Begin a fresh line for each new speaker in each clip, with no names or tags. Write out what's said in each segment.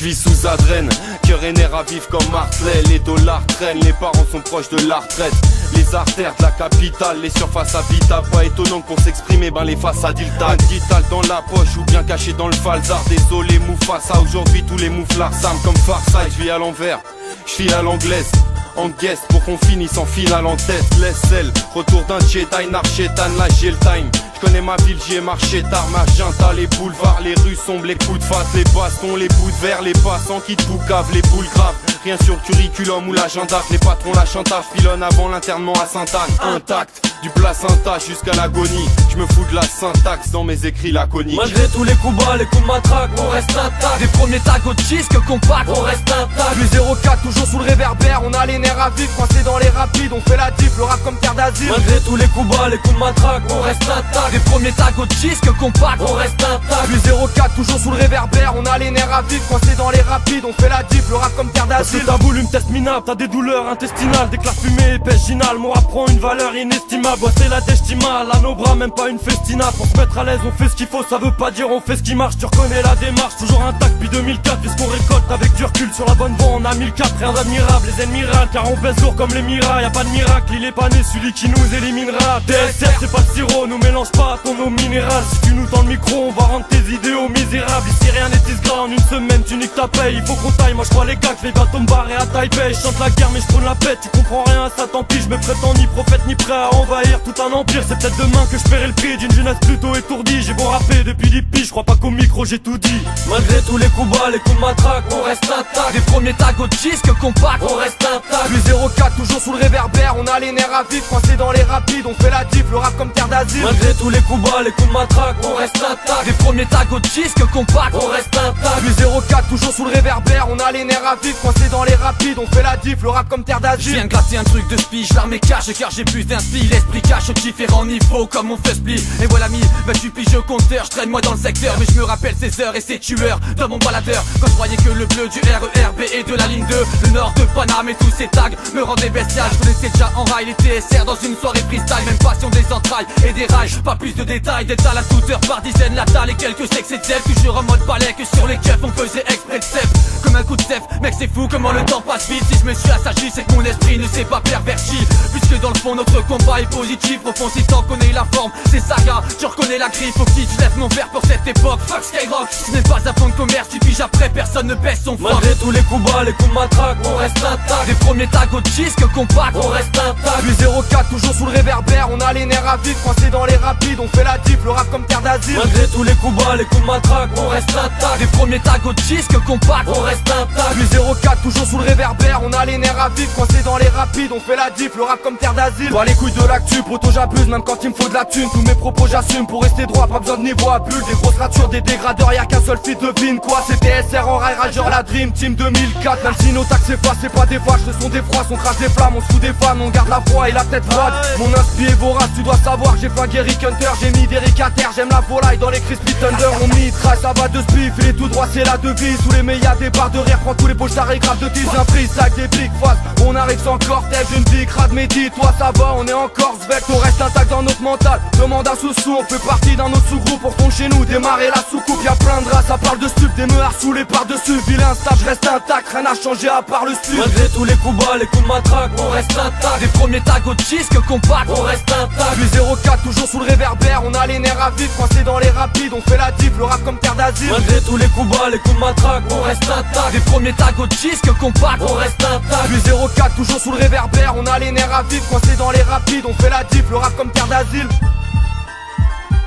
Je vis sous adrène, cœur et nerfs à vif comme Martley. Les dollars traînent, les parents sont proches de la retraite. Les artères de la capitale, les surfaces habitables. Pas étonnant que pour s'exprimer, ben les façades ils tapent. Un digital dans la poche ou bien caché dans le falzar. Désolé Mufasa, aujourd'hui tous les mouflards s'arment comme Farsight. Je vis à l'envers, je file à l'anglaise. En guest pour qu'on finisse en finale en tête. Laisse-elle, retour d'un Jedi, Narchetan, là j'ai le time. Je connais ma ville, j'y ai marché tard, Magenta, les boulevards, les rues sombres, les coups de face, les bastons, les bouts de verre, les passants qui te boucavent, les boules graves. Rien sur le curriculum ou l'agenda, les patrons la chantage, pilonne avant l'internement à Sainte-Anne. Intact, du placenta jusqu'à l'agonie. Je me fous de la syntaxe dans mes écrits laconiques.
Malgré tous les coups bas, les coups de matraque, on reste intact. Des premiers tags au disque compact, on reste intact. Plus 04, toujours sous le réverbère, on a les nerfs à vif, coincés dans les rapides, on fait la diff, le rap comme terre d'asile. Malgré tous les coups bas, les coups de matraque, on reste intact. Des premiers tags au disque compact, on reste intact. Plus 04, toujours sous le réverbère, on a les nerfs à vif, coincés dans les rapides, on fait la diff, le rap comme terre d'asile.
Parce que t'as voulu me test minable, t'as des douleurs intestinales, des classes fumées, épaisse ginale. Mon rap prend une valeur inestimable, ouais, c'est la destimale. À nos bras, même pas une festina. Pour se mettre à l'aise, on fait ce qu'il faut, ça veut pas dire on fait ce qui marche. Tu reconnais la démarche, toujours intact depuis 2004. Puisqu'on récolte avec du recul sur la bonne voie, on a 1004. Rien d'admirable, les ennemis râlent, car on pèse lourd comme les miracles. Y'a pas de miracle, il est pas né celui qui nous éliminera. DSR c'est pas le sirop, nous mélange pas à ton eau minérale. Si tu nous tends le micro, on va rendre tes idéaux misérables. Ici rien n'est gras, en une semaine tu niques ta paye. Il faut qu'on taille, moi je crois les gars que je vais bientôt me barrer à Taipei. Je chante la guerre mais je prends la pète, tu comprends rien, ça tant pis. Je me prétends ni prophète ni prêt à envahir tout un empire. C'est peut-être demain que je paierai le prix d'une jeunesse plutôt étourdie. J'ai beau rapper depuis 10 piges, je crois pas qu'au micro j'ai tout dit.
Malgré tous les coups bas, les coups de matraque, on reste intact. Des premiers tags au disque compact, on reste intact. Plus 04, toujours sous le réverbère, on a les nerfs à vif, coincés dans les rapides, on fait la diff, le rap comme terre d'asile. Malgré tous les coups bas, les coups de matraque, on reste intact. Des premiers tags au disque compact, on reste intact. Plus 04, toujours sous le réverbère, on a les nerfs à vif, coincés dans les rapides, on fait la diff, le rap comme terre d'asile.
Je viens gratter un truc de spige, l'armée cache car j'ai plus d'inspi. L'esprit cache aux différents niveaux comme on fait split. Et voilà mi, bah tu piges au compteur, je traîne moi dans le secteur. Mais je me rappelle ces heures et ces tueurs dans mon baladeur. Quand je croyais que le bleu du RERB et de la ligne 2, le nord de Paname et tous ces tags me rendaient bestial. Je connaissais déjà en rail les TSR dans une soirée freestyle. Même passion des entrailles et des rails, pas plus de détails. D'étal à toute heure par dizaines, la talle et quelques sexes et de toujours en mode balai que sur les keufs on faisait exprès de sef. Comme un coup de sef, mec c'est fou comment le temps passe vite. Si je me suis assagi c'est que mon esprit ne s'est pas perverti. Puisque dans le fond notre combat est positif. Au fond si t'en connais la forme, c'est saga, tu reconnais la griffe. Faut que je lève mon verre pour cette époque. Fuck Skyrock, ce n'est pas un fond de commerce. Tu piges après, personne ne baisse son froc.
Malgré tous les coups bas, les coups de matraque, on reste intact.
Des premiers tags au disque compact,
on reste intact. Plus 04, toujours sous le réverbère, on a les nerfs à vif, coincés dans les rapides, on fait la diff, le rap comme terre d'asile. Malgré tous les coups bas, les coups de matraque, on reste intact.
Des premiers tags au disque compact,
on reste intact. Plus 04, toujours sous le réverbère, on a les nerfs à vif, coincés dans les rapides, on fait la diff, le rap comme terre d'asile. Pas les couilles de l'actu, poto j'abuse, même quand il me faut de la thune. Tous mes propos j'assume, pour rester droit, pas besoin de niveau à bulle. Des grosses ratures, des dégradeurs, y'a qu'un seul feat, devine quoi. C'est TSR en rail, rageur, la Dream Team 2004. Même si nos taxes s'effacent, c'est pas des vaches, ce sont des froids. On crache des flammes, on se fout des femmes, on garde la foi et la tête froide. Mon inspi est vorace, tu dois savoir, j'ai flingué Rick Hunter. J'ai mis des Rick à terre, j'aime la volaille dans les Crispy Thunder. On mitraille, ça va de spiff, il est tout droit, c'est la devise. Sous les médias, des barres de rire, prends tous les poches, ça grave de 10. Un prix, sac des big faces, on arrive sans cortège, une vie crade, mais dis toi ça va, on est encore svelte, on reste intact dans notre mental. Demande à sous-sous, on fait partie d'un autre sous-groupe. Pour ton chez nous, démarrer la soucoupe, y'a plein de rats, ça parle de stup, des meurs sous les par-dessus. Vilain stage, je reste intact, rien n'a changé à part le stup. Malgré tous les coups bas, les coups de matraque, on reste intact.
Des premiers tags au disque compact,
on reste intact. Plus 04, toujours sous le réverbère, on a les nerfs à vif, coincés dans les rapides, on fait la diff, le rap comme terre d'asile. Malgré tous les coups bas, les coups de matraque, on reste intact.
Des premiers tags au disque compact,
on reste intact. Plus 04, toujours sous le réverbère, on a les nerfs à vif, coincés dans les rapides, on fait la diff, le rap comme terre d'asile.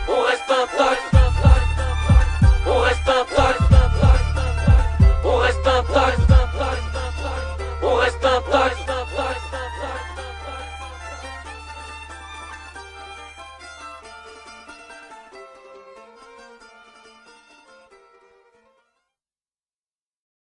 On reste intact.